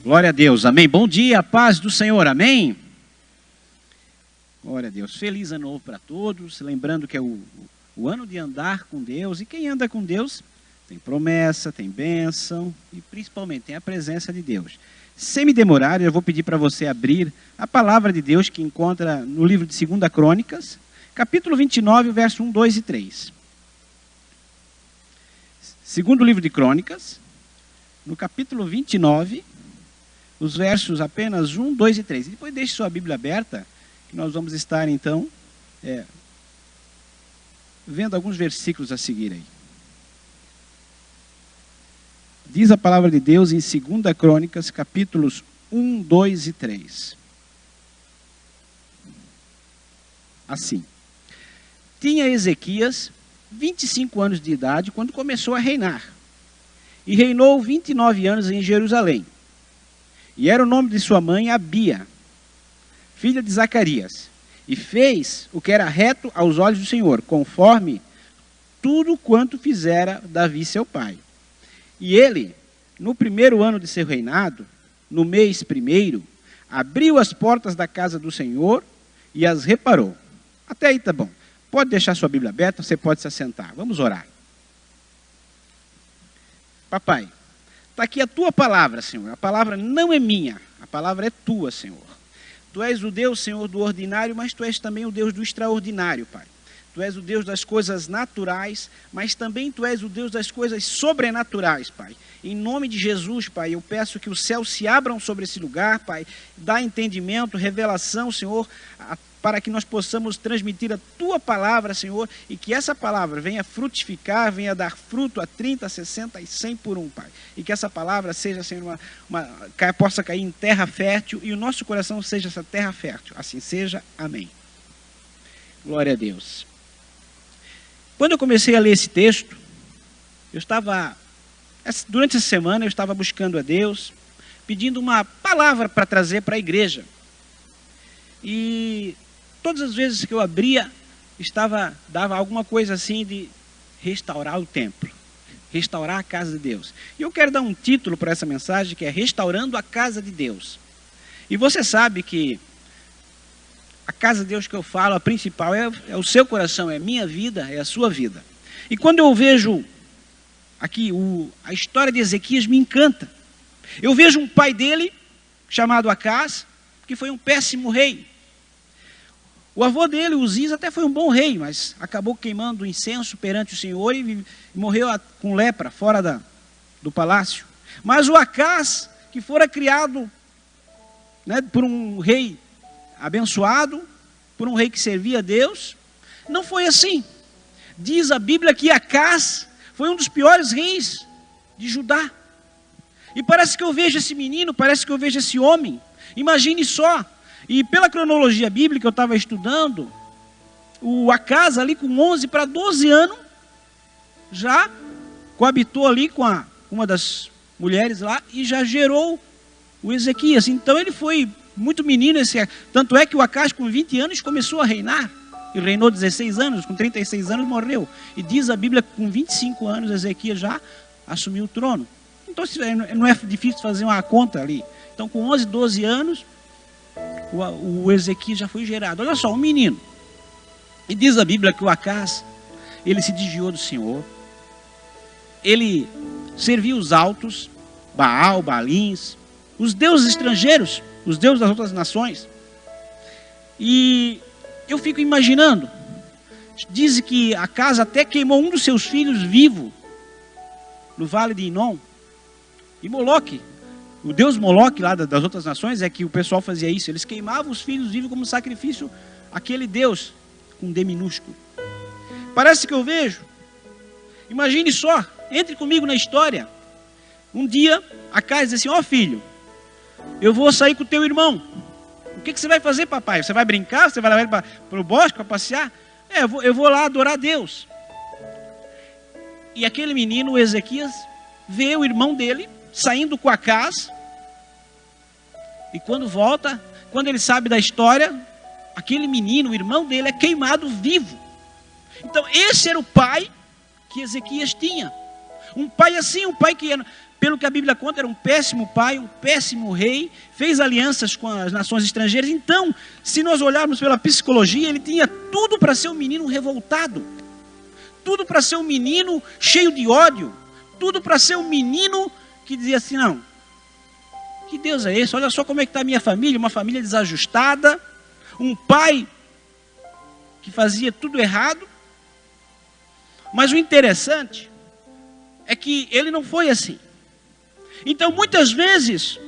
Glória a Deus, amém. Bom dia, a paz do Senhor, amém. Glória a Deus, feliz ano novo para todos. Lembrando que é o ano de andar com Deus. E quem anda com Deus tem promessa, tem bênção e principalmente tem a presença de Deus. Sem me demorar, eu vou pedir para você abrir a palavra de Deus que encontra no livro de 2 Crônicas, capítulo 29, verso 1, 2 e 3. Segundo livro de Crônicas, no capítulo 29, os versos apenas 1, 2 e 3. E depois deixe sua Bíblia aberta, que nós vamos estar então vendo alguns versículos a seguir aí. Diz a palavra de Deus em 2 Crônicas, capítulos 1, 2 e 3. Assim. Tinha Ezequias 25 anos de idade quando começou a reinar. E reinou 29 anos em Jerusalém. E era o nome de sua mãe Abia, filha de Zacarias. E fez o que era reto aos olhos do Senhor, conforme tudo quanto fizera Davi seu pai. E ele, no primeiro ano de seu reinado, no mês primeiro, abriu as portas da casa do Senhor e as reparou. Até aí tá bom. Pode deixar sua Bíblia aberta, você pode se assentar. Vamos orar. Papai, está aqui a tua palavra, Senhor. A palavra não é minha, a palavra é tua, Senhor. Tu és o Deus, Senhor, do ordinário, mas tu és também o Deus do extraordinário, Pai. Tu és o Deus das coisas naturais, mas também tu és o Deus das coisas sobrenaturais, Pai. Em nome de Jesus, Pai, eu peço que os céus se abram sobre esse lugar, Pai. Dá entendimento, revelação, Senhor, para que nós possamos transmitir a tua palavra, Senhor, e que essa palavra venha frutificar, venha dar fruto a 30, 60 e 100 por um, Pai. E que essa palavra seja, Senhor, possa cair em terra fértil e o nosso coração seja essa terra fértil. Assim seja, amém. Glória a Deus. Quando eu comecei a ler esse texto, durante essa semana eu estava buscando a Deus, pedindo uma palavra para trazer para a igreja. E todas as vezes que eu abria, dava alguma coisa assim de restaurar o templo, restaurar a casa de Deus. E eu quero dar um título para essa mensagem, que é Restaurando a Casa de Deus. E você sabe que a casa de Deus que eu falo, a principal, é o seu coração, é a minha vida, é a sua vida. E quando eu vejo aqui a história de Ezequias, me encanta. Eu vejo um pai dele, chamado Acaz, que foi um péssimo rei. O avô dele, Uzias, até foi um bom rei, mas acabou queimando incenso perante o Senhor e morreu com lepra, fora do palácio. Mas o Acaz, que fora criado, né, por um rei abençoado, por um rei que servia a Deus, não foi assim. Diz a Bíblia que Acaz foi um dos piores reis de Judá. E parece que eu vejo esse menino, parece que eu vejo esse homem. Imagine só, e pela cronologia bíblica eu estava estudando, o Acaz ali com 11 para 12 anos, já coabitou ali com uma das mulheres lá e já gerou o Ezequias. Então ele foi muito menino, tanto é que o Acaz com 20 anos começou a reinar. Ele reinou 16 anos, com 36 anos morreu. E diz a Bíblia que com 25 anos Ezequias já assumiu o trono. Então não é difícil fazer uma conta ali. Então com 11, 12 anos, o Ezequias já foi gerado. Olha só, um menino. E diz a Bíblia que o Acaz, ele se desviou do Senhor. Ele serviu os altos, Baal, Baalins, os deuses estrangeiros, os deuses das outras nações. E eu fico imaginando, diz que Acaz até queimou um dos seus filhos vivo no vale de Inom. E Moloque, o deus Moloque lá das outras nações, é que o pessoal fazia isso, eles queimavam os filhos vivos como sacrifício àquele deus com D minúsculo. Parece que eu vejo, imagine só, entre comigo na história. Um dia Acaz diz assim: ó filho, eu vou sair com o teu irmão. O que você vai fazer, papai? Você vai brincar? Você vai levar ele para o bosque para passear? Eu vou lá adorar a Deus. E aquele menino, o Ezequias, vê o irmão dele saindo com Acaz. E quando volta, quando ele sabe da história, aquele menino, o irmão dele, é queimado vivo. Então esse era o pai que Ezequias tinha. Um pai assim, um pai que, pelo que a Bíblia conta, era um péssimo pai, um péssimo rei, fez alianças com as nações estrangeiras. Então, se nós olharmos pela psicologia, ele tinha tudo para ser um menino revoltado, tudo para ser um menino cheio de ódio, tudo para ser um menino que dizia assim, não, que Deus é esse? Olha só como é que está a minha família, uma família desajustada, um pai que fazia tudo errado. Mas o interessante é que ele não foi assim. Então, muitas vezes,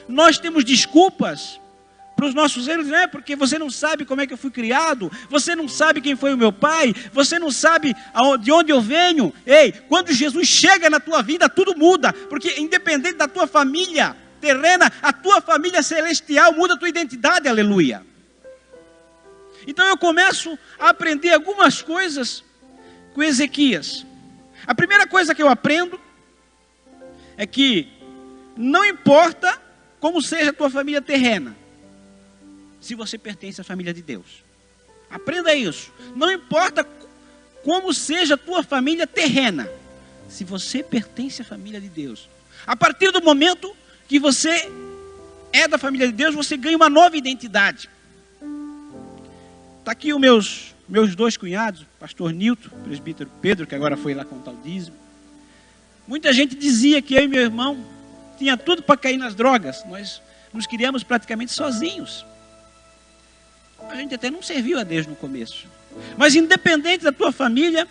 nós temos desculpas para os nossos erros, não é porque você não sabe como é que eu fui criado, você não sabe quem foi o meu pai, você não sabe de onde eu venho. Ei, quando Jesus chega na tua vida, tudo muda, porque independente da tua família terrena, a tua família celestial muda a tua identidade, aleluia. Então eu começo a aprender algumas coisas com Ezequias. A primeira coisa que eu aprendo é que não importa como seja a tua família terrena, se você pertence à família de Deus. Aprenda isso. Não importa como seja a tua família terrena, se você pertence à família de Deus. A partir do momento que você é da família de Deus, você ganha uma nova identidade. Está aqui os meus dois cunhados, pastor Nilton, presbítero Pedro, que agora foi lá contar o dízimo. Muita gente dizia que eu e meu irmão tinha tudo para cair nas drogas. Nós nos criamos praticamente sozinhos. A gente até não serviu a Deus no começo. Mas independente da tua família,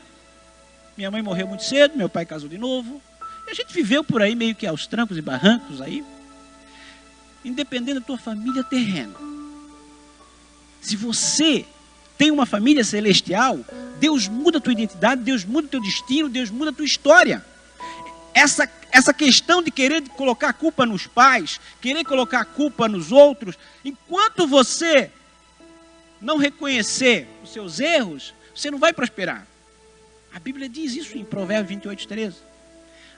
minha mãe morreu muito cedo, meu pai casou de novo. E a gente viveu por aí meio que aos trancos e barrancos aí. Independente da tua família terrena. Se você tem uma família celestial, Deus muda a tua identidade, Deus muda o teu destino, Deus muda a tua história. Essa questão de querer colocar a culpa nos pais, querer colocar a culpa nos outros, enquanto você não reconhecer os seus erros, você não vai prosperar. A Bíblia diz isso em Provérbios 28:13.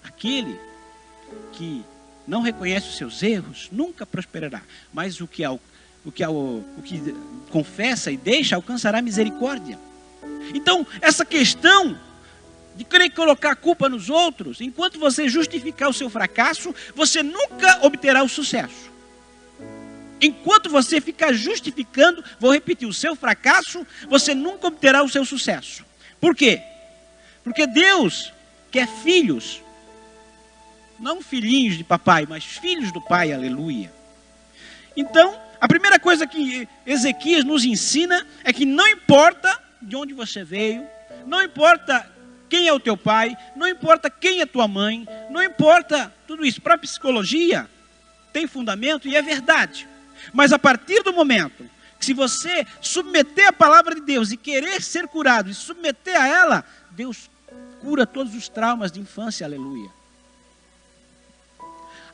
Aquele que não reconhece os seus erros nunca prosperará, mas o que confessa e deixa alcançará misericórdia. Então, essa questão de querer colocar a culpa nos outros, enquanto você justificar o seu fracasso, você nunca obterá o sucesso. Enquanto você ficar justificando, vou repetir, o seu fracasso, você nunca obterá o seu sucesso. Por quê? Porque Deus quer filhos, não filhinhos de papai, mas filhos do Pai, aleluia. Então, a primeira coisa que Ezequias nos ensina é que não importa de onde você veio, não importa quem é o teu pai, não importa quem é tua mãe, não importa tudo isso. Para a psicologia, tem fundamento e é verdade. Mas a partir do momento que se você submeter a palavra de Deus e querer ser curado e submeter a ela, Deus cura todos os traumas de infância, aleluia.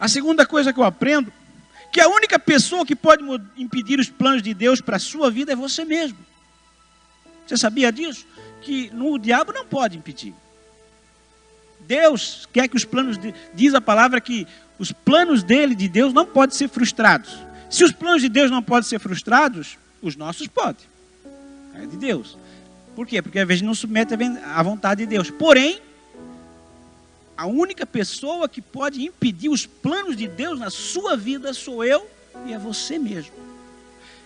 A segunda coisa que eu aprendo, que a única pessoa que pode impedir os planos de Deus para a sua vida é você mesmo. Você sabia disso? Que o diabo não pode impedir. Deus quer que os planos, diz a palavra que os planos dele, de Deus, não podem ser frustrados. Se os planos de Deus não podem ser frustrados, os nossos podem. É de Deus. Por quê? Porque às vezes não submete à vontade de Deus. Porém, a única pessoa que pode impedir os planos de Deus na sua vida sou eu e é você mesmo.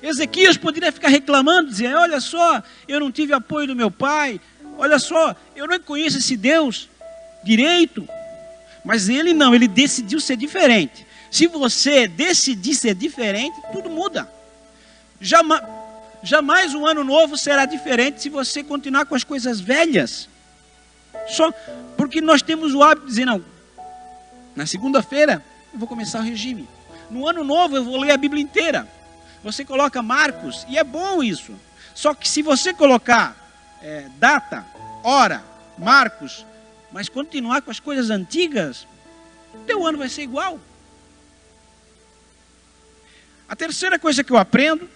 Ezequias poderia ficar reclamando, dizer, olha só, eu não tive apoio do meu pai, olha só, eu não conheço esse Deus direito. Mas ele não, ele decidiu ser diferente. Se você decidir ser diferente, tudo muda. Jamais um ano novo será diferente se você continuar com as coisas velhas. Só porque nós temos o hábito de dizer, não, na segunda-feira eu vou começar o regime. No ano novo eu vou ler a Bíblia inteira. Você coloca Marcos, e é bom isso. Só que se você colocar data, hora, Marcos, mas continuar com as coisas antigas, teu ano vai ser igual. A terceira coisa que eu aprendo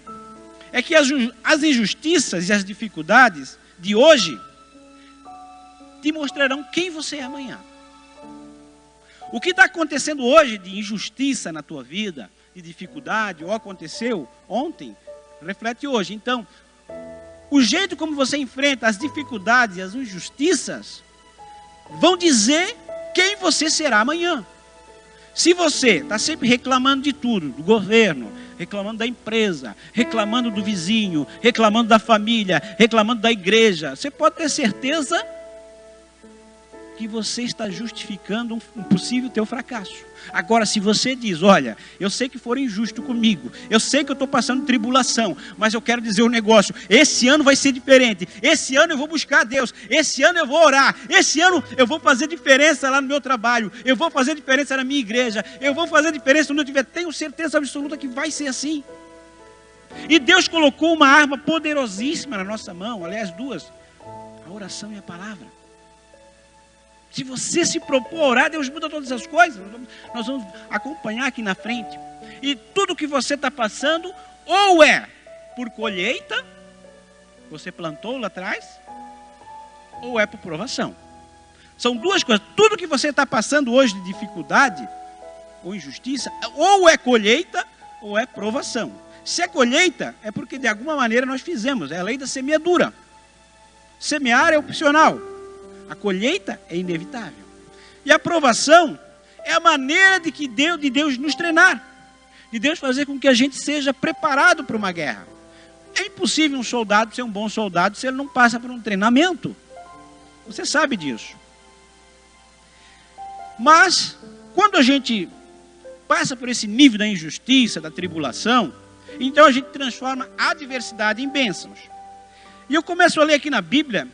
é que as injustiças e as dificuldades de hoje te mostrarão quem você é amanhã. O que está acontecendo hoje de injustiça na tua vida, de dificuldade, ou aconteceu ontem, reflete hoje. Então, o jeito como você enfrenta as dificuldades e as injustiças vão dizer quem você será amanhã. Se você está sempre reclamando de tudo, do governo, reclamando da empresa, reclamando do vizinho, reclamando da família, reclamando da igreja, você pode ter certeza que você está justificando um possível teu fracasso. Agora, se você diz, olha, eu sei que foram injustos comigo, eu sei que eu estou passando tribulação, mas eu quero dizer um negócio, esse ano vai ser diferente, esse ano eu vou buscar a Deus, esse ano eu vou orar, esse ano eu vou fazer diferença lá no meu trabalho, eu vou fazer diferença na minha igreja, eu vou fazer diferença onde eu tiver, tenho certeza absoluta que vai ser assim. E Deus colocou uma arma poderosíssima na nossa mão, aliás, duas, a oração e a palavra. Se você se propor a orar, Deus muda todas as coisas. Nós vamos acompanhar aqui na frente. E tudo que você está passando, ou é por colheita, você plantou lá atrás, ou é por provação. São duas coisas. Tudo que você está passando hoje de dificuldade, ou injustiça, ou é colheita, ou é provação. Se é colheita, é porque de alguma maneira nós fizemos. É a lei da semeadura. Semear é opcional. A colheita é inevitável. E a provação é a maneira de Deus nos treinar. De Deus fazer com que a gente seja preparado para uma guerra. É impossível um soldado ser um bom soldado se ele não passa por um treinamento. Você sabe disso. Mas, quando a gente passa por esse nível da injustiça, da tribulação, então a gente transforma a adversidade em bênçãos. E eu começo a ler aqui na Bíblia,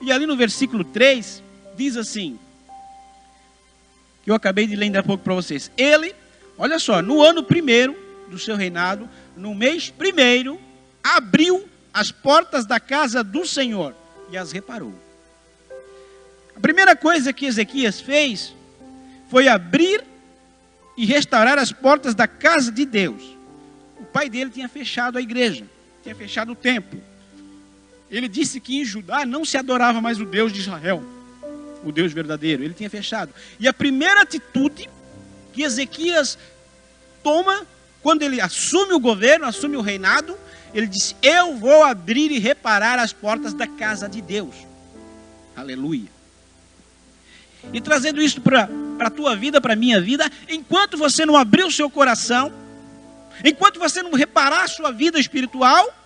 e ali no versículo 3, diz assim, que eu acabei de ler ainda há pouco para vocês. Ele, olha só, no ano primeiro do seu reinado, no mês primeiro, abriu as portas da casa do Senhor e as reparou. A primeira coisa que Ezequias fez foi abrir e restaurar as portas da casa de Deus. O pai dele tinha fechado a igreja, tinha fechado o templo. Ele disse que em Judá não se adorava mais o Deus de Israel, o Deus verdadeiro. Ele tinha fechado. E a primeira atitude que Ezequias toma, quando ele assume o governo, assume o reinado, ele disse, eu vou abrir e reparar as portas da casa de Deus. Aleluia. E trazendo isso para a tua vida, para a minha vida, enquanto você não abrir o seu coração, enquanto você não reparar a sua vida espiritual,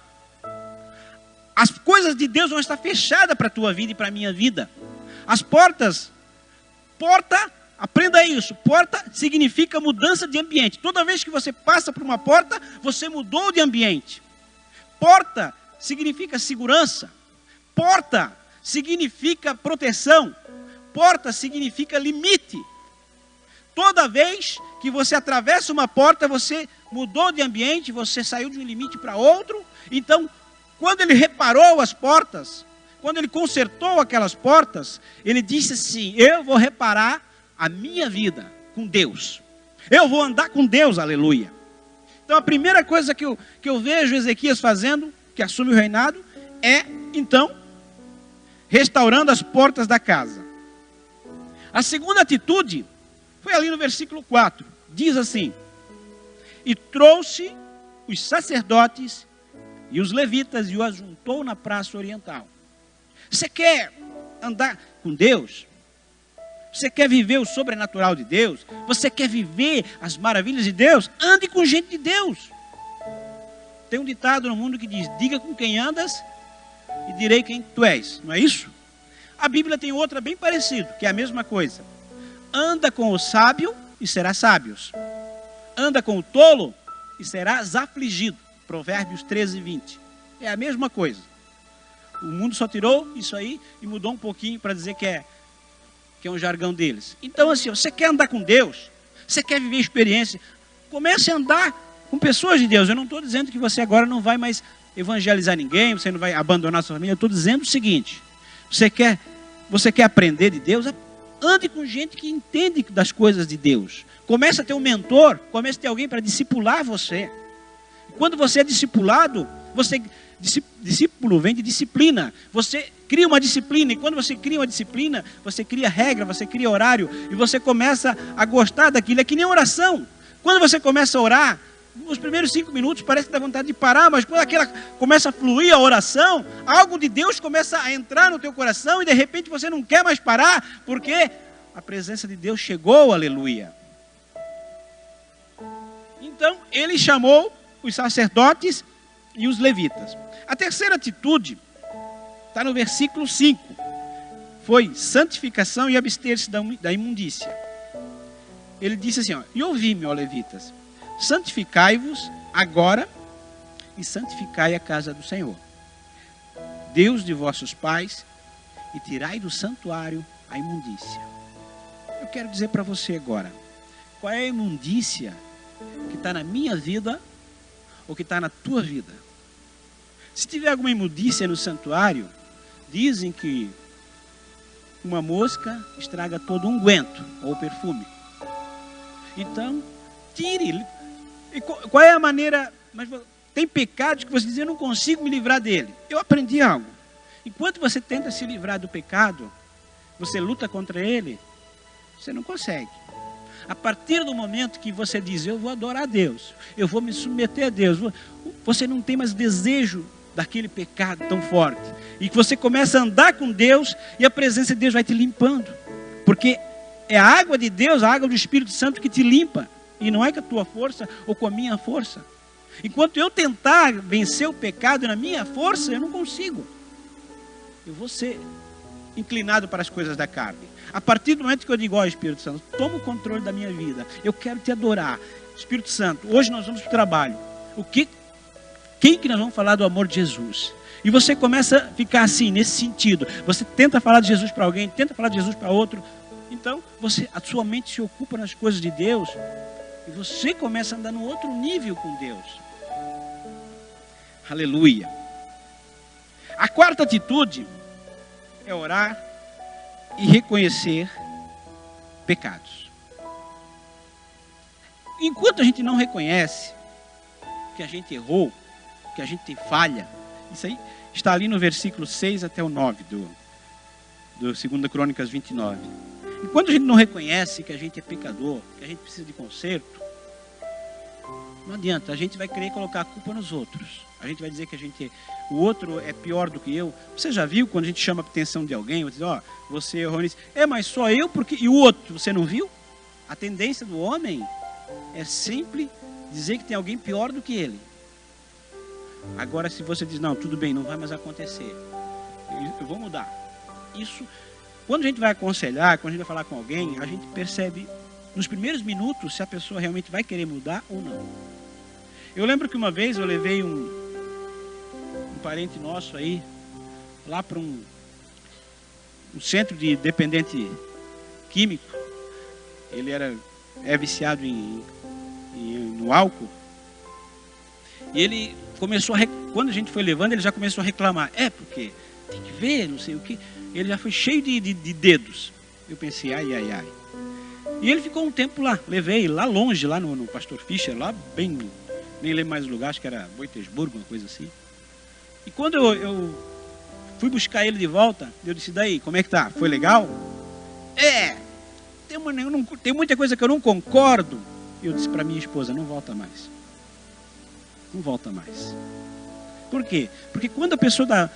as coisas de Deus vão estar fechadas para a tua vida e para a minha vida. As portas, porta, aprenda isso, porta significa mudança de ambiente. Toda vez que você passa por uma porta, você mudou de ambiente. Porta significa segurança. Porta significa proteção. Porta significa limite. Toda vez que você atravessa uma porta, você mudou de ambiente, você saiu de um limite para outro. Então, quando ele reparou as portas, quando ele consertou aquelas portas, ele disse assim, eu vou reparar a minha vida com Deus. Eu vou andar com Deus, aleluia. Então a primeira coisa que eu vejo Ezequias fazendo, que assume o reinado, é, então, restaurando as portas da casa. A segunda atitude foi ali no versículo 4. Diz assim, e trouxe os sacerdotes e os levitas e o ajuntou na praça oriental. Você quer andar com Deus? Você quer viver o sobrenatural de Deus? Você quer viver as maravilhas de Deus? Ande com gente de Deus. Tem um ditado no mundo que diz, diga com quem andas e direi quem tu és. Não é isso? A Bíblia tem outra bem parecida, que é a mesma coisa. Anda com o sábio e serás sábio. Anda com o tolo e serás afligido. Provérbios 13, 20. É a mesma coisa. O mundo só tirou isso aí e mudou um pouquinho para dizer que é um jargão deles. Então assim, você quer andar com Deus? Você quer viver experiência? Comece a andar com pessoas de Deus. Eu não estou dizendo que você agora não vai mais evangelizar ninguém, você não vai abandonar sua família. Eu estou dizendo o seguinte, você quer aprender de Deus? Ande com gente que entende das coisas de Deus. Comece a ter um mentor, comece a ter alguém para discipular você. Quando você é discipulado, discípulo vem de disciplina. Você cria uma disciplina, e quando você cria uma disciplina, você cria regra, você cria horário, e você começa a gostar daquilo. É que nem oração. Quando você começa a orar, os primeiros 5 minutos parece que dá vontade de parar, mas quando aquela começa a fluir a oração, algo de Deus começa a entrar no teu coração, e de repente você não quer mais parar, porque a presença de Deus chegou, aleluia. Então, ele chamou os sacerdotes e os levitas. A terceira atitude está no versículo 5. Foi santificação e abster-se da imundícia. Ele disse assim, ó, e ouvi-me, ó levitas, santificai-vos agora e santificai a casa do Senhor, Deus de vossos pais, e tirai do santuário a imundícia. Eu quero dizer para você agora, qual é a imundícia que está na minha vida ou que está na tua vida? Se tiver alguma imundícia no santuário, dizem que uma mosca estraga todo o unguento ou perfume. Então, tire. E qual é a maneira? Mas tem pecados que você diz, eu não consigo me livrar dele. Eu aprendi algo. Enquanto você tenta se livrar do pecado, você luta contra ele, você não consegue. A partir do momento que você diz, eu vou adorar a Deus, eu vou me submeter a Deus, você não tem mais desejo daquele pecado tão forte. E que você começa a andar com Deus e a presença de Deus vai te limpando. Porque é a água de Deus, a água do Espírito Santo que te limpa. E não é com a tua força ou com a minha força. Enquanto eu tentar vencer o pecado na minha força, eu não consigo. Eu vou ser inclinado para as coisas da carne. A partir do momento que eu digo, ó Espírito Santo, toma o controle da minha vida. Eu quero te adorar. Espírito Santo, hoje nós vamos para o trabalho. Quem que nós vamos falar do amor de Jesus? E você começa a ficar assim, nesse sentido. Você tenta falar de Jesus para alguém, tenta falar de Jesus para outro. Então, a sua mente se ocupa nas coisas de Deus. E você começa a andar num outro nível com Deus. Aleluia. A quarta atitude é orar e reconhecer pecados. Enquanto a gente não reconhece que a gente errou, que a gente tem falha, isso aí está ali no versículo 6 até o 9 do 2 Crônicas 29. Enquanto a gente não reconhece que a gente é pecador, que a gente precisa de conserto, não adianta, a gente vai querer colocar a culpa nos outros. A gente vai dizer que o outro é pior do que eu. Você já viu quando a gente chama a atenção de alguém, você diz, ó, você errou nisso. Mas só eu, porque... E o outro, você não viu? A tendência do homem é sempre dizer que tem alguém pior do que ele. Agora, se você diz, não, tudo bem, não vai mais acontecer. Eu vou mudar. Isso, quando a gente vai aconselhar, quando a gente vai falar com alguém, a gente percebe nos primeiros minutos se a pessoa realmente vai querer mudar ou não. Eu lembro que uma vez eu levei um parente nosso aí, lá para um centro de dependente químico. Ele é viciado no álcool. E ele começou quando a gente foi levando, ele já começou a reclamar. Porque tem que ver, não sei o que. Ele já foi cheio de dedos. Eu pensei, ai, ai, ai. E ele ficou um tempo lá. Levei lá longe, lá no Pastor Fischer, lá bem, nem lembro mais o lugar, acho que era Boitesburgo, uma coisa assim. E quando eu fui buscar ele de volta, eu disse, daí, como é que tá? Foi legal? Tem muita coisa que eu não concordo. Eu disse para minha esposa, não volta mais. Não volta mais. Por quê? Porque quando a pessoa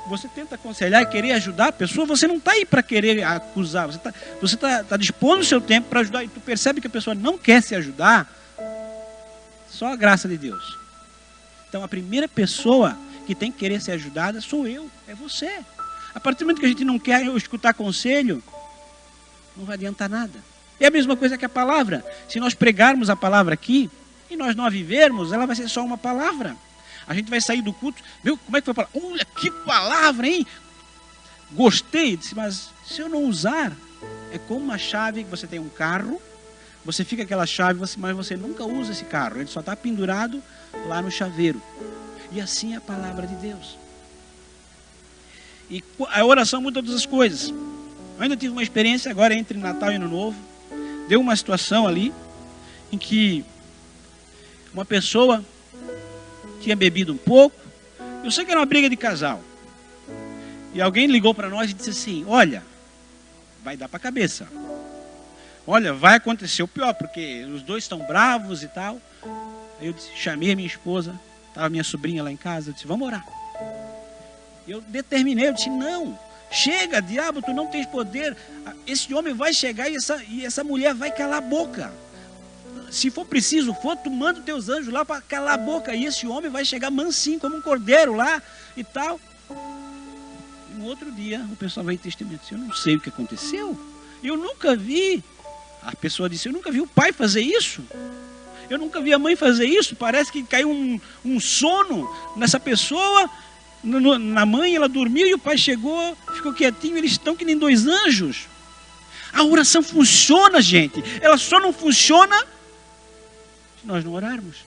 você tenta aconselhar e querer ajudar a pessoa, você não está aí para querer acusar. Você tá dispondo o seu tempo para ajudar e tu percebe que a pessoa não quer se ajudar. Só a graça de Deus. Então a primeira pessoa que tem que querer ser ajudada sou eu, é você. A partir do momento que a gente não quer escutar conselho, não vai adiantar nada. É a mesma coisa que a palavra. Se nós pregarmos a palavra aqui e nós não a vivermos, ela vai ser só uma palavra. A gente vai sair do culto, viu como é que foi a palavra? Olha que palavra, hein? Gostei, disse, mas se eu não usar, é como uma chave que você tem um carro, você fica aquela chave, mas você nunca usa esse carro, ele só está pendurado lá no chaveiro. E assim é a palavra de Deus. E a oração muda todas as coisas. Eu ainda tive uma experiência agora entre Natal e Ano Novo. Deu uma situação ali em que uma pessoa tinha bebido um pouco. Eu sei que era uma briga de casal. E alguém ligou para nós e disse assim, olha, vai dar para a cabeça. Olha, vai acontecer o pior, porque os dois estão bravos e tal. Aí eu chamei a minha esposa, estava minha sobrinha lá em casa, eu disse, vamos orar. Eu determinei, eu disse, não, Chega, diabo, tu não tens poder. Esse homem vai chegar e essa mulher vai calar a boca. Se for preciso, tu manda os teus anjos lá para calar a boca. E esse homem vai chegar mansinho, como um cordeiro lá e tal. E no outro dia, o pessoal vai testemunhar. Eu não sei o que aconteceu. Eu nunca vi. A pessoa disse, eu nunca vi o pai fazer isso. Eu nunca vi a mãe fazer isso. Parece que caiu um sono nessa pessoa. Na mãe, ela dormiu e o pai chegou, ficou quietinho. Eles estão que nem dois anjos. A oração funciona, gente. Ela só não funciona se nós não orarmos.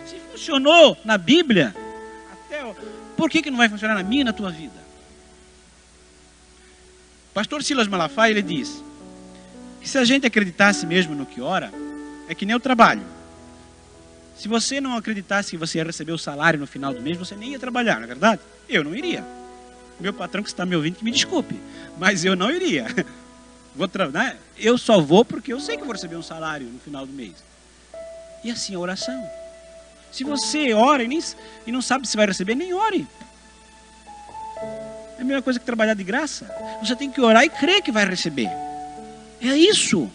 Se funcionou na Bíblia, por que não vai funcionar na minha e na tua vida? Pastor Silas Malafaia, ele diz que se a gente acreditasse mesmo no que ora, é que nem o trabalho. Se você não acreditasse que você ia receber o salário no final do mês, você nem ia trabalhar, não é verdade? Eu não iria. Meu patrão que está me ouvindo, que me desculpe, mas eu não iria. Eu só vou porque eu sei que eu vou receber um salário no final do mês. E assim a oração. Se você ora e não sabe se vai receber, nem ore. É a mesma coisa que trabalhar de graça. Você tem que orar e crer que vai receber. É isso.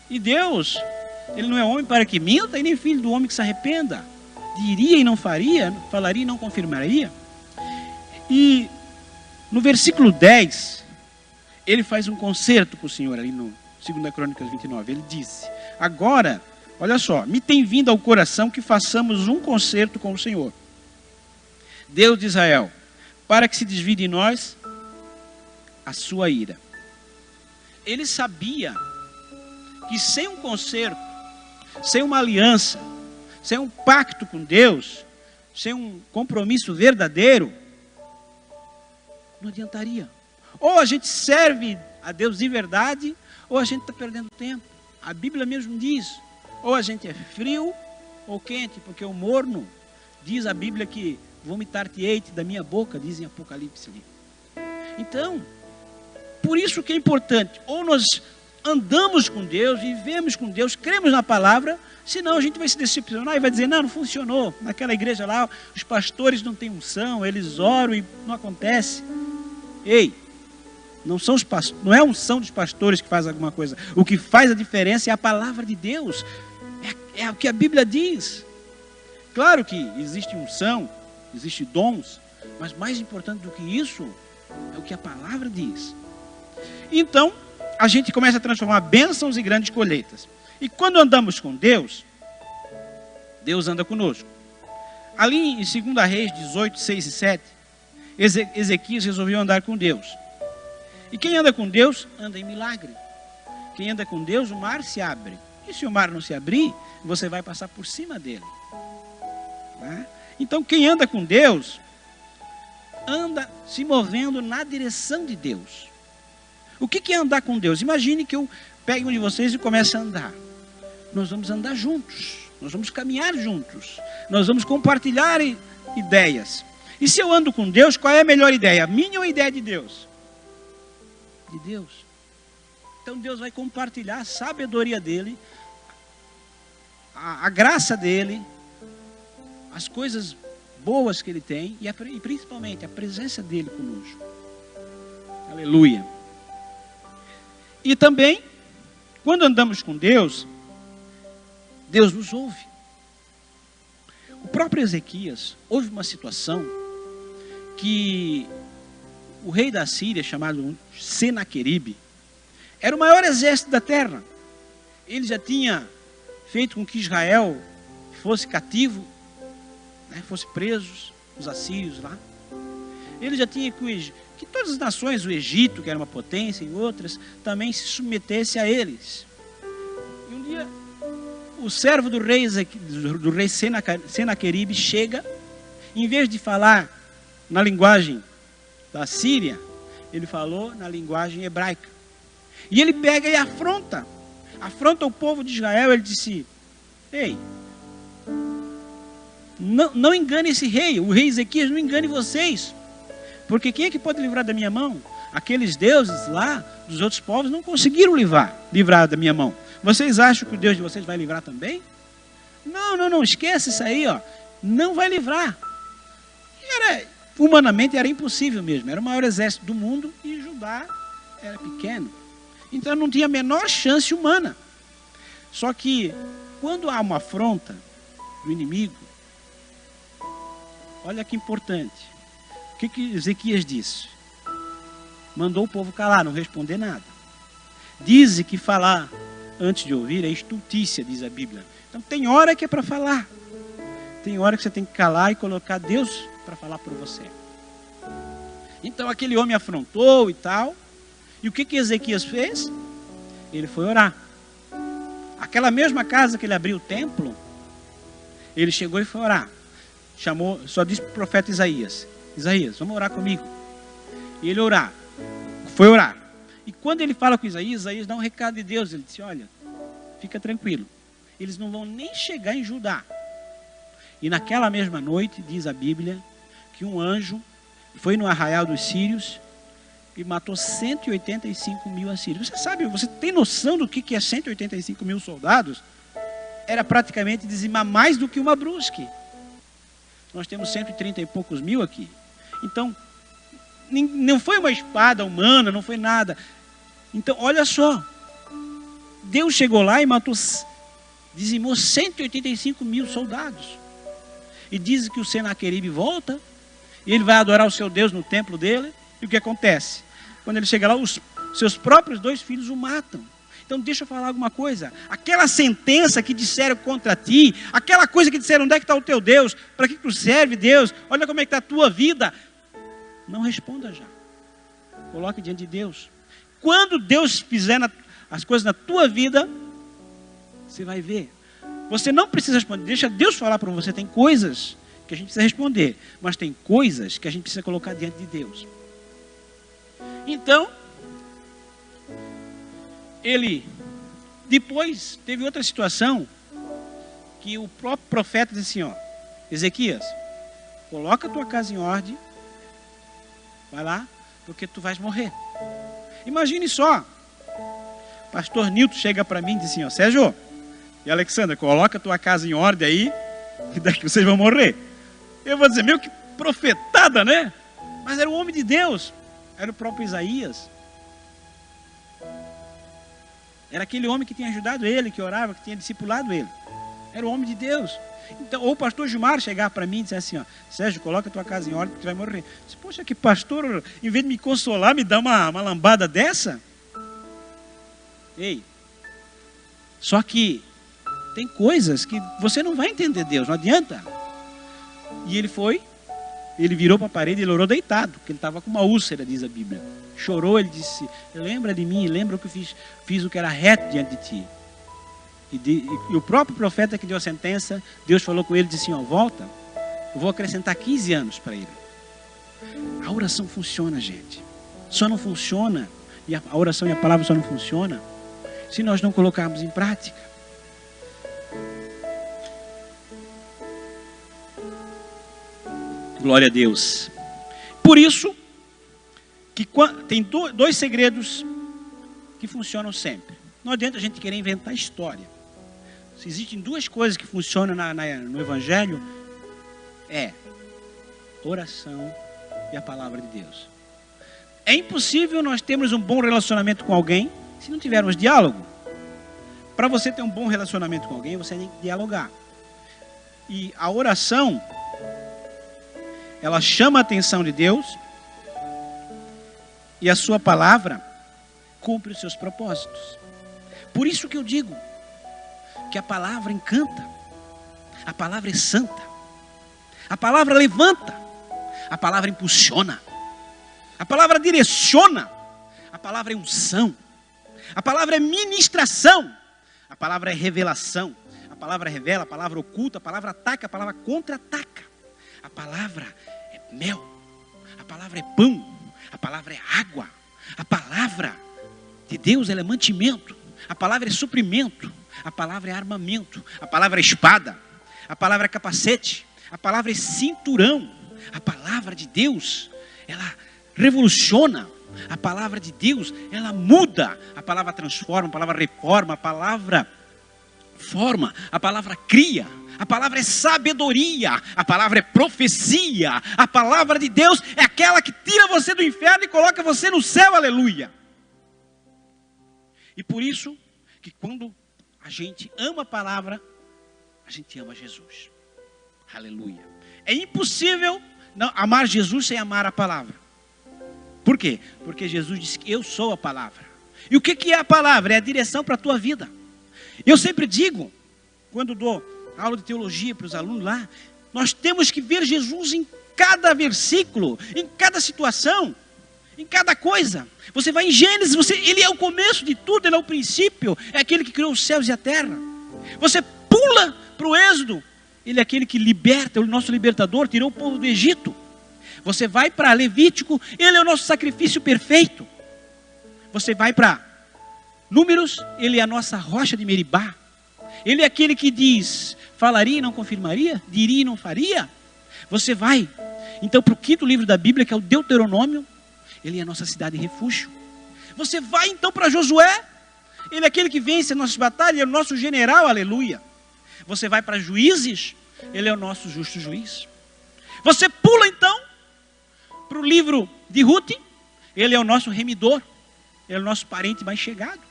E Deus, Ele não é homem para que minta, e nem filho do homem que se arrependa. Diria e não faria, falaria e não confirmaria. E no versículo 10, ele faz um concerto com o Senhor, ali no 2 Crônicas 29. Ele disse, agora, olha só, me tem vindo ao coração que façamos um concerto com o Senhor, Deus de Israel, para que se desvie de nós a sua ira. Ele sabia que sem um concerto, sem uma aliança, sem um pacto com Deus, sem um compromisso verdadeiro, não adiantaria. Ou a gente serve a Deus de verdade, ou a gente está perdendo tempo. A Bíblia mesmo diz, ou a gente é frio ou quente, porque o morno, diz a Bíblia que vomitar-te-ei da minha boca, diz em Apocalipse ali. Então, por isso que é importante, ou nós andamos com Deus, vivemos com Deus, cremos na palavra, senão a gente vai se decepcionar e vai dizer, não funcionou. Naquela igreja lá, os pastores não têm unção, eles oram e não acontece. Ei, não é a unção dos pastores que faz alguma coisa. O que faz a diferença é a palavra de Deus. É o que a Bíblia diz. Claro que existe unção, existe dons, mas mais importante do que isso é o que a palavra diz. Então, a gente começa a transformar bênçãos em grandes colheitas. E quando andamos com Deus, Deus anda conosco. Ali em 2 Reis 18, 6 e 7, Ezequias resolveu andar com Deus. E quem anda com Deus, anda em milagre. Quem anda com Deus, o mar se abre. E se o mar não se abrir, você vai passar por cima dele. Né? Então quem anda com Deus, anda se movendo na direção de Deus. O que é andar com Deus? Imagine que eu pegue um de vocês e comece a andar. Nós vamos andar juntos. Nós vamos caminhar juntos. Nós vamos compartilhar ideias. E se eu ando com Deus, qual é a melhor ideia? A minha ou a ideia de Deus? De Deus. Então Deus vai compartilhar a sabedoria dele, a graça dele, as coisas boas que ele tem e principalmente a presença dele conosco. Aleluia. E também, quando andamos com Deus, Deus nos ouve. O próprio Ezequias, houve uma situação que o rei da Síria, chamado Senaqueribe, era o maior exército da terra. Ele já tinha feito com que Israel fosse cativo, né, fosse presos, os assírios lá. Ele já tinha que todas as nações, o Egito, que era uma potência, e outras, também se submetessem a eles. E um dia, o servo do rei Senaqueribe chega, em vez de falar na linguagem da Síria, ele falou na linguagem hebraica. E ele pega e afronta o povo de Israel. Ele disse, ei, não engane esse rei, o rei Ezequias, não engane vocês. Porque quem é que pode livrar da minha mão? Aqueles deuses lá, dos outros povos, não conseguiram livrar da minha mão. Vocês acham que o Deus de vocês vai livrar também? Não, esquece isso aí, ó. Não vai livrar. humanamente era impossível mesmo. Era o maior exército do mundo e Judá era pequeno. Então não tinha a menor chance humana. Só que quando há uma afronta do inimigo, olha que importante. O que Ezequias disse? Mandou o povo calar, não responder nada. Diz que falar antes de ouvir é estultícia, diz a Bíblia. Então tem hora que é para falar. Tem hora que você tem que calar e colocar Deus para falar por você. Então aquele homem afrontou e tal. E o que Ezequias fez? Ele foi orar. Aquela mesma casa que ele abriu o templo, ele chegou e foi orar. Chamou, só disse para o profeta Isaías: Isaías, vamos orar comigo. E ele foi orar. E quando ele fala com Isaías, Isaías dá um recado de Deus. Ele disse: olha, fica tranquilo, eles não vão nem chegar em Judá. E naquela mesma noite, diz a Bíblia, que um anjo foi no arraial dos sírios e matou 185 mil assírios. Você sabe, você tem noção do que é 185 mil soldados? Era praticamente dizimar mais do que uma Brusque. Nós temos 130 e poucos mil aqui. Então, não foi uma espada humana, não foi nada. Então, olha só. Deus chegou lá e dizimou 185 mil soldados. E diz que o Senaqueribe volta, e ele vai adorar o seu Deus no templo dele. E o que acontece? Quando ele chega lá, os seus próprios 2 filhos o matam. Então deixa eu falar alguma coisa. Aquela sentença que disseram contra ti, aquela coisa que disseram: onde é que está o teu Deus? Para que tu serve, Deus? Olha como é que está a tua vida. Não responda já. Coloque diante de Deus. Quando Deus fizer as coisas na tua vida, você vai ver. Você não precisa responder. Deixa Deus falar para você. Tem coisas que a gente precisa responder, mas tem coisas que a gente precisa colocar diante de Deus. Então, ele depois teve outra situação que o próprio profeta disse assim: ó, Ezequias, coloca a tua casa em ordem, vai lá, porque tu vais morrer. Imagine só, pastor Nilton chega para mim e diz assim: ó, Sérgio e Alexandra, coloca a tua casa em ordem aí, que daqui vocês vão morrer. Eu vou dizer: meu, que profetada, né? Mas era o homem de Deus, era o próprio Isaías. Era aquele homem que tinha ajudado ele, que orava, que tinha discipulado ele. Era o homem de Deus. Então, ou o pastor Gilmar chegar para mim e dizer assim: ó, Sérgio, coloca a tua casa em ordem, porque tu vai morrer. Eu disse: poxa, que pastor, em vez de me consolar, me dá uma lambada dessa? Ei, só que tem coisas que você não vai entender Deus, não adianta. E ele virou para a parede e ele orou deitado, porque ele estava com uma úlcera, diz a Bíblia. Chorou, ele disse: lembra de mim, lembra que eu fiz o que era reto diante de ti. E o próprio profeta que deu a sentença, Deus falou com ele, disse assim: ó, volta, eu vou acrescentar 15 anos para ele. A oração funciona, gente. Só não funciona, e a oração e a palavra só não funciona se nós não colocarmos em prática. Glória a Deus. Por isso que tem 2 segredos que funcionam sempre. Não adianta a gente querer inventar história. Se existem 2 coisas que funcionam no Evangelho, é oração e a palavra de Deus. É impossível nós termos um bom relacionamento com alguém se não tivermos diálogo. Para você ter um bom relacionamento com alguém, você tem que dialogar. E a oração, ela chama a atenção de Deus, e a sua palavra cumpre os seus propósitos. Por isso que eu digo que a palavra encanta, a palavra é santa, a palavra levanta, a palavra impulsiona, a palavra direciona, a palavra é unção, a palavra é ministração, a palavra é revelação, a palavra revela, a palavra oculta, a palavra ataca, a palavra contra-ataca, a palavra é mel, a palavra é pão, a palavra é água, a palavra de Deus ela é mantimento, a palavra é suprimento, a palavra é armamento, a palavra é espada, a palavra é capacete, a palavra é cinturão, a palavra de Deus ela revoluciona, a palavra de Deus ela muda, a palavra transforma, a palavra reforma, a palavra forma, a palavra cria, a palavra é sabedoria, a palavra é profecia, a palavra de Deus é aquela que tira você do inferno e coloca você no céu, aleluia. E por isso, que quando a gente ama a palavra, a gente ama Jesus, aleluia. É impossível não amar Jesus sem amar a palavra. Por quê? Porque Jesus disse que eu sou a palavra. E o que é a palavra? É a direção para a tua vida. Eu sempre digo, quando dou aula de teologia para os alunos lá, nós temos que ver Jesus em cada versículo, em cada situação, em cada coisa. Você vai em Gênesis, ele é o começo de tudo, ele é o princípio, é aquele que criou os céus e a terra. Você pula para o Êxodo, ele é aquele que liberta, o nosso libertador, tirou o povo do Egito. Você vai para Levítico, ele é o nosso sacrifício perfeito. Você vai para Números, ele é a nossa rocha de Meribá. Ele é aquele que diz, falaria e não confirmaria, diria e não faria. Você vai, então, para o quinto livro da Bíblia, que é o Deuteronômio, ele é a nossa cidade de refúgio. Você vai então para Josué, ele é aquele que vence as nossas batalhas, ele é o nosso general, aleluia. Você vai para Juízes, ele é o nosso justo juiz. Você pula então para o livro de Ruth, ele é o nosso remidor, ele é o nosso parente mais chegado.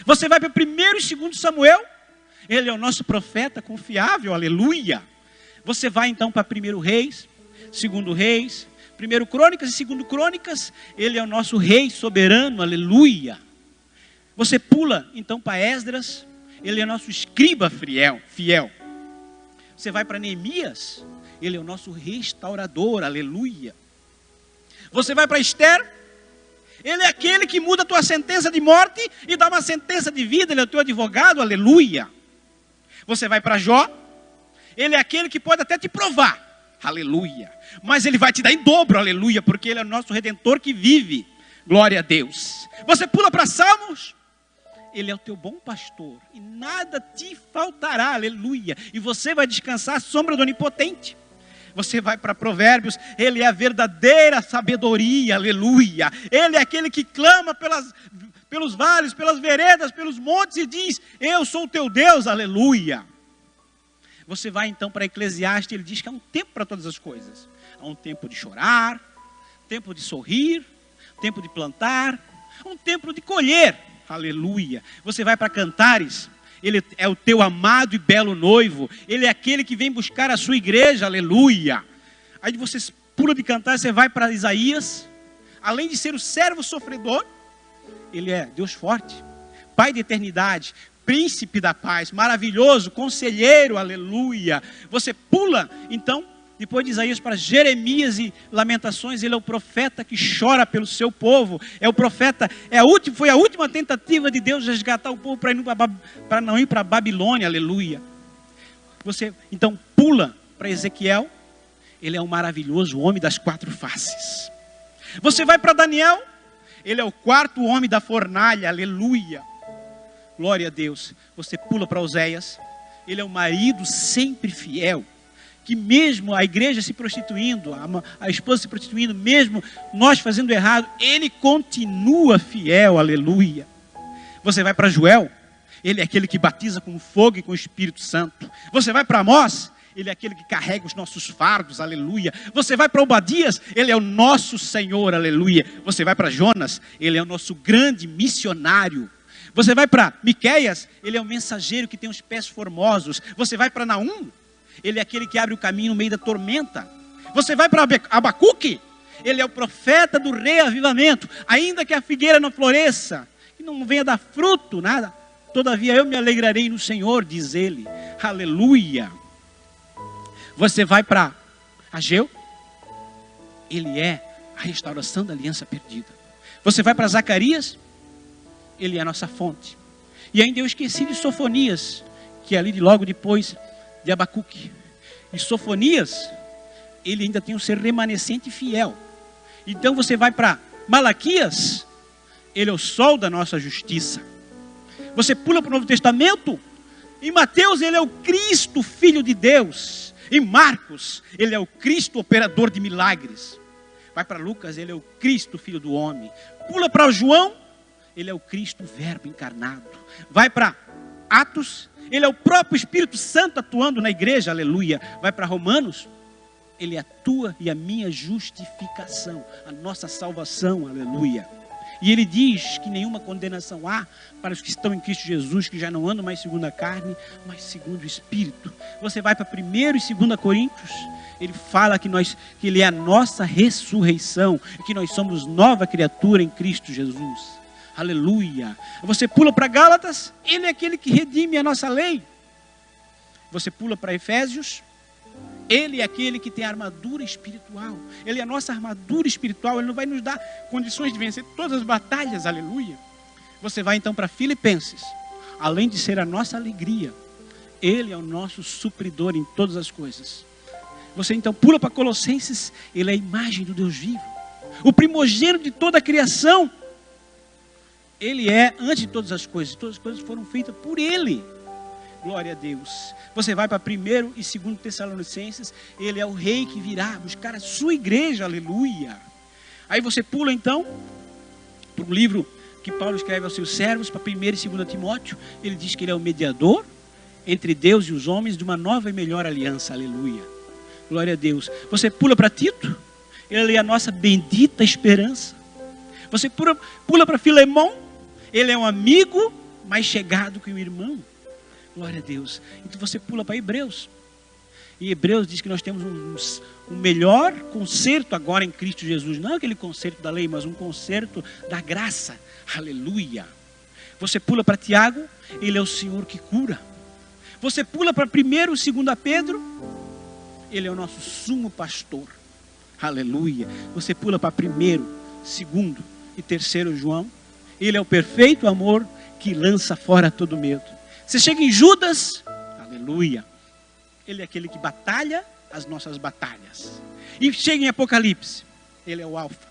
Você vai para 1º e 2º Samuel, ele é o nosso profeta confiável, aleluia. Você vai então para 1º Reis, 2º Reis, 1º Crônicas e 2º Crônicas, ele é o nosso rei soberano, aleluia. Você pula então para Esdras, ele é nosso escriba fiel. Você vai para Neemias, ele é o nosso restaurador, aleluia. Você vai para Esther, ele é aquele que muda a tua sentença de morte e dá uma sentença de vida, ele é o teu advogado, aleluia. Você vai para Jó, ele é aquele que pode até te provar, aleluia. Mas ele vai te dar em dobro, aleluia, porque ele é o nosso redentor que vive, glória a Deus. Você pula para Salmos, ele é o teu bom pastor e nada te faltará, aleluia. E você vai descansar à sombra do Onipotente. Você vai para Provérbios, ele é a verdadeira sabedoria, aleluia. Ele é aquele que clama pelos vales, pelas veredas, pelos montes e diz, eu sou o teu Deus, aleluia. Você vai então para Eclesiastes, ele diz que há um tempo para todas as coisas. Há um tempo de chorar, tempo de sorrir, tempo de plantar, um tempo de colher, aleluia. Você vai para Cantares, ele é o teu amado e belo noivo, ele é aquele que vem buscar a sua igreja, aleluia. Aí você pula de Cantares, você vai para Isaías, além de ser o servo sofredor, ele é Deus forte, Pai da eternidade, príncipe da paz, maravilhoso, conselheiro, aleluia. Você pula, então, depois de Isaías para Jeremias e Lamentações, ele é o profeta que chora pelo seu povo, é o profeta, foi a última tentativa de Deus resgatar o povo para não ir para a Babilônia, aleluia. Você, então, pula para Ezequiel, ele é o maravilhoso homem das 4 faces. Você vai para Daniel, ele é o 4º homem da fornalha, aleluia. Glória a Deus. Você pula para Oséias, ele é o marido sempre fiel, que mesmo a igreja se prostituindo, a esposa se prostituindo, mesmo nós fazendo errado, ele continua fiel, aleluia. Você vai para Joel, ele é aquele que batiza com fogo e com o Espírito Santo. Você vai para Amós, ele é aquele que carrega os nossos fardos, aleluia. Você vai para Obadias, ele é o nosso Senhor, aleluia. Você vai para Jonas, ele é o nosso grande missionário. Você vai para Miqueias, ele é o mensageiro que tem os pés formosos. Você vai para Naum, ele é aquele que abre o caminho no meio da tormenta. Você vai para Abacuque, ele é o profeta do reavivamento. Ainda que a figueira não floresça, que não venha dar fruto, nada, todavia eu me alegrarei no Senhor, diz ele, aleluia. Você vai para Ageu, ele é a restauração da aliança perdida. Você vai para Zacarias, ele é a nossa fonte. E ainda eu esqueci de Sofonias, que é ali logo depois de Abacuque. E Sofonias, ele ainda tem um ser remanescente fiel. Então você vai para Malaquias, ele é o sol da nossa justiça. Você pula para o Novo Testamento, em Mateus ele é o Cristo, Filho de Deus. Em Marcos, ele é o Cristo, operador de milagres. Vai para Lucas, ele é o Cristo, Filho do homem. Pula para João, ele é o Cristo, Verbo encarnado. Vai para Atos, Ele é o próprio Espírito Santo atuando na igreja, aleluia. Vai para Romanos, ele é a tua e a minha justificação, a nossa salvação, aleluia. E ele diz que nenhuma condenação há para os que estão em Cristo Jesus, que já não andam mais segundo a carne, mas segundo o Espírito. Você vai para 1 e 2 Coríntios, ele fala que ele é a nossa ressurreição, e que nós somos nova criatura em Cristo Jesus. Aleluia. Você pula para Gálatas, ele é aquele que redime a nossa lei. Você pula para Efésios, ele é aquele que tem a armadura espiritual. Ele é a nossa armadura espiritual. Ele não vai nos dar condições de vencer todas as batalhas, aleluia. Você vai então para Filipenses. Além de ser a nossa alegria, ele é o nosso supridor em todas as coisas. Você então pula para Colossenses. Ele é a imagem do Deus vivo, o primogênito de toda a criação. Ele é antes de todas as coisas foram feitas por ele. Glória a Deus. Você vai para 1 e 2 Tessalonicenses, ele é o rei que virá buscar a sua igreja, aleluia. Aí você pula então para um livro que Paulo escreve aos seus servos, para 1 e 2 Timóteo, ele diz que ele é o mediador entre Deus e os homens de uma nova e melhor aliança, aleluia. Glória a Deus. Você pula para Tito, ele é a nossa bendita esperança. Você pula para Filemão, ele é um amigo mais chegado que um irmão. Glória a Deus. Então você pula para Hebreus. E Hebreus diz que nós temos um melhor concerto agora em Cristo Jesus. Não aquele concerto da lei, mas um concerto da graça. Aleluia. Você pula para Tiago, ele é o Senhor que cura. Você pula para 1 e 2 Pedro, ele é o nosso sumo pastor. Aleluia. Você pula para 1, 2 e 3 João, ele é o perfeito amor que lança fora todo medo. Você chega em Judas, aleluia, ele é aquele que batalha as nossas batalhas. E chega em Apocalipse, ele é o alfa,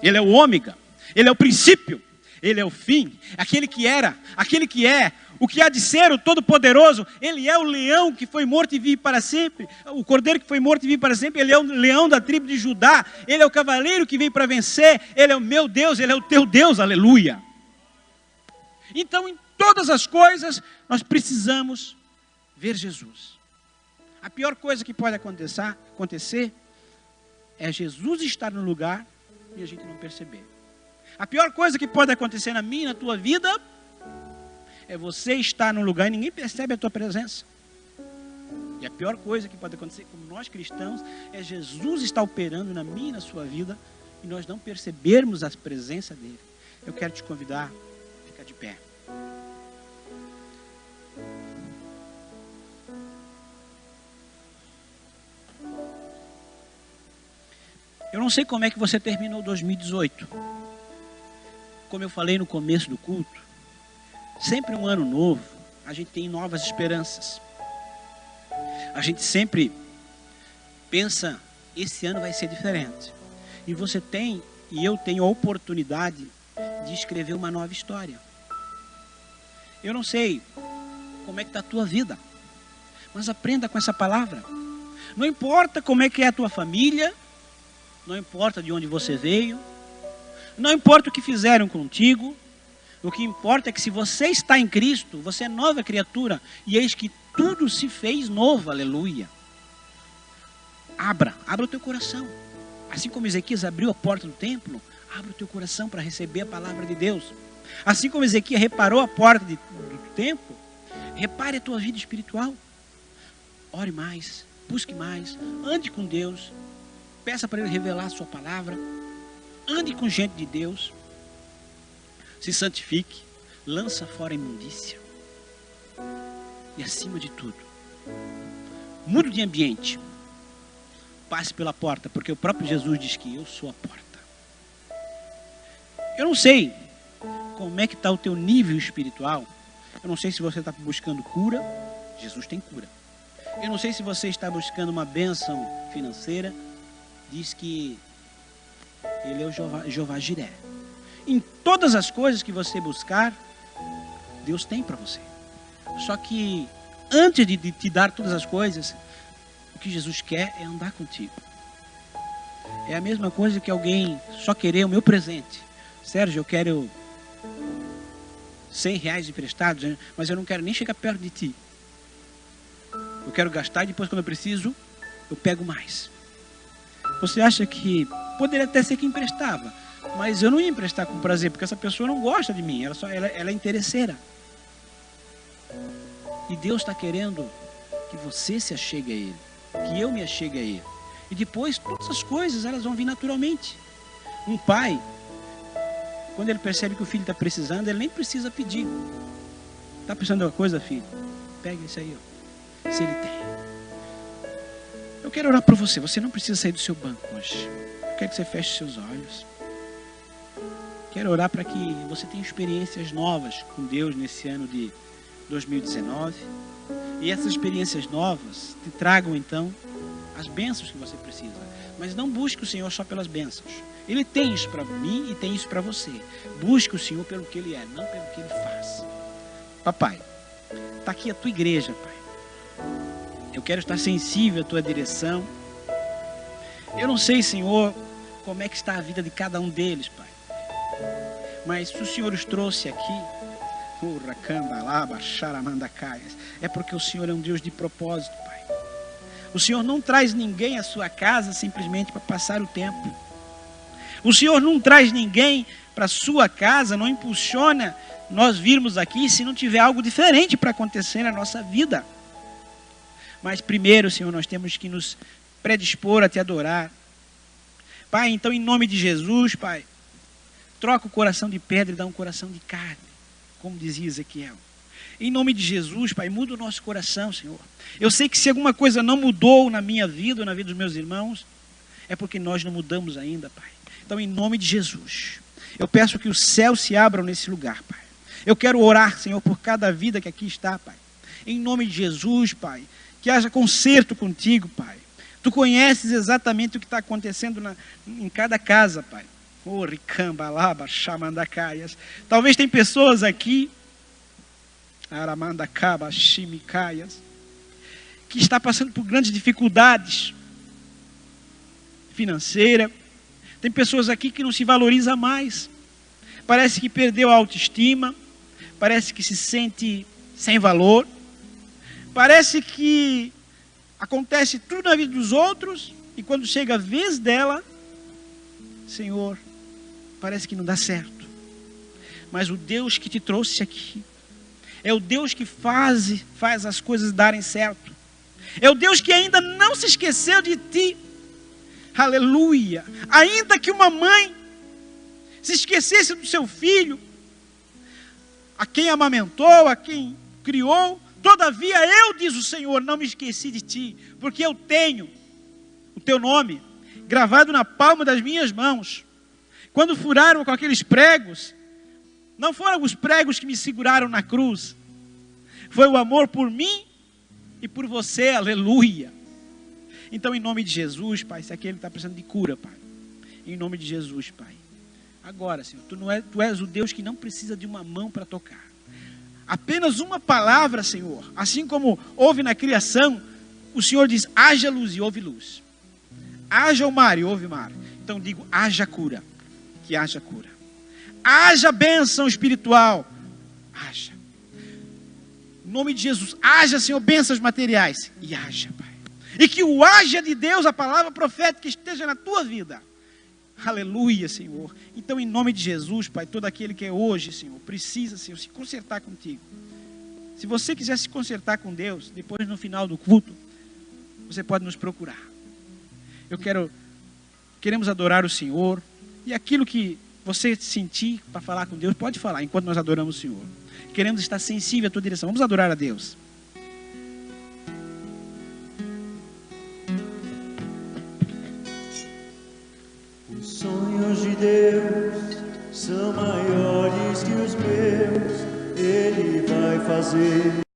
ele é o ômega, ele é o princípio, ele é o fim, aquele que era, aquele que é, o que há de ser, o todo-poderoso. Ele é o leão que foi morto e vive para sempre, o cordeiro que foi morto e vive para sempre. Ele é o leão da tribo de Judá, ele é o cavaleiro que veio para vencer, ele é o meu Deus, ele é o teu Deus, aleluia. Então em todas as coisas nós precisamos ver Jesus. A pior coisa que pode acontecer é Jesus estar no lugar e a gente não perceber. A pior coisa que pode acontecer na minha e na tua vida é você estar num lugar e ninguém percebe a tua presença. E a pior coisa que pode acontecer como nós cristãos é Jesus estar operando na minha e na sua vida e nós não percebermos a presença dele. Eu quero te convidar a ficar de pé. Eu não sei como é que você terminou 2018. Como eu falei no começo do culto, sempre um ano novo, a gente tem novas esperanças. A gente sempre pensa, esse ano vai ser diferente. E você tem, e eu tenho a oportunidade de escrever uma nova história. Eu não sei como é que está a tua vida, mas aprenda com essa palavra. Não importa como é que é a tua família, não importa de onde você veio, não importa o que fizeram contigo, o que importa é que se você está em Cristo, você é nova criatura, e eis que tudo se fez novo, aleluia. Abra o teu coração. Assim como Ezequias abriu a porta do templo, abra o teu coração para receber a palavra de Deus. Assim como Ezequias reparou a porta do templo, repare a tua vida espiritual. Ore mais, busque mais, ande com Deus, peça para Ele revelar a sua palavra, ande com gente de Deus, se santifique, lança fora a imundícia. E acima de tudo, mude de ambiente, passe pela porta, porque o próprio Jesus diz que eu sou a porta. Eu não sei como é que está o teu nível espiritual. Eu não sei se você está buscando cura. Jesus tem cura. Eu não sei se você está buscando uma bênção financeira. Diz que Ele é o Jeová Jiré. Em todas as coisas que você buscar, Deus tem para você. Só que antes de te dar todas as coisas, o que Jesus quer é andar contigo. É a mesma coisa que alguém só querer o meu presente. Sérgio, eu quero R$100 emprestados, mas eu não quero nem chegar perto de ti. Eu quero gastar e depois, quando eu preciso, eu pego mais. Você acha que poderia até ser que emprestava, mas eu não ia emprestar com prazer, porque essa pessoa não gosta de mim, ela é interesseira. E Deus está querendo que você se achegue a Ele, que eu me achegue a Ele. E depois, todas as coisas, elas vão vir naturalmente. Um pai, quando ele percebe que o filho está precisando, ele nem precisa pedir. Está precisando de uma coisa, filho? Pega isso aí, ó. Se ele tem. Eu quero orar por você. Você não precisa sair do seu banco hoje. Eu quero que você feche seus olhos. Quero orar para que você tenha experiências novas com Deus nesse ano de 2019. E essas experiências novas te tragam, então, as bênçãos que você precisa. Mas não busque o Senhor só pelas bênçãos. Ele tem isso para mim e tem isso para você. Busque o Senhor pelo que Ele é, não pelo que Ele faz. Papai, está aqui a tua igreja, Pai. Eu quero estar sensível à tua direção. Eu não sei, Senhor, como é que está a vida de cada um deles, Pai. Mas se o Senhor os trouxe aqui, é porque o Senhor é um Deus de propósito, Pai. O Senhor não traz ninguém à sua casa simplesmente para passar o tempo. O Senhor não traz ninguém para a sua casa, não impulsiona nós virmos aqui se não tiver algo diferente para acontecer na nossa vida. Mas primeiro, Senhor, nós temos que nos predispor a te adorar. Pai, então em nome de Jesus, Pai, troca o coração de pedra e dá um coração de carne, como dizia Ezequiel. Em nome de Jesus, Pai, muda o nosso coração, Senhor. Eu sei que se alguma coisa não mudou na minha vida ou na vida dos meus irmãos, é porque nós não mudamos ainda, Pai. Então, em nome de Jesus, eu peço que os céus se abram nesse lugar, Pai. Eu quero orar, Senhor, por cada vida que aqui está, Pai. Em nome de Jesus, Pai, que haja conserto contigo, Pai. Tu conheces exatamente o que está acontecendo em cada casa, Pai. Oh, ricamba, laba, chamandacaias. Talvez tem pessoas aqui, aramandacaba, chimicaias, que está passando por grandes dificuldades financeiras. Tem pessoas aqui que não se valoriza mais. Parece que perdeu a autoestima. Parece que se sente sem valor. Parece que acontece tudo na vida dos outros. E quando chega a vez dela, Senhor, parece que não dá certo. Mas o Deus que te trouxe aqui é o Deus que faz as coisas darem certo. É o Deus que ainda não se esqueceu de ti. Aleluia. Ainda que uma mãe se esquecesse do seu filho, a quem amamentou, a quem criou, todavia eu, diz o Senhor, não me esqueci de ti, porque eu tenho o teu nome gravado na palma das minhas mãos. Quando furaram com aqueles pregos, não foram os pregos que me seguraram na cruz, foi o amor por mim e por você, aleluia. Então, em nome de Jesus, Pai, se aquele está precisando de cura, Pai, em nome de Jesus, Pai, agora, Senhor, Tu és o Deus que não precisa de uma mão para tocar, apenas uma palavra, Senhor, assim como houve na criação, o Senhor diz, haja luz e houve luz, haja o mar e houve mar. Então digo, haja cura, que haja cura, haja bênção espiritual, haja, em nome de Jesus, haja, Senhor, bênçãos materiais, e haja, Pai. E que o haja de Deus, a palavra profética, esteja na tua vida. Aleluia, Senhor. Então, em nome de Jesus, Pai, todo aquele que é hoje, Senhor, precisa, Senhor, se consertar contigo. Se você quiser se consertar com Deus, depois no final do culto, você pode nos procurar. Queremos adorar o Senhor. E aquilo que você sentir para falar com Deus, pode falar enquanto nós adoramos o Senhor. Queremos estar sensível à tua direção. Vamos adorar a Deus. Os sonhos de Deus são maiores que os meus, Ele vai fazer.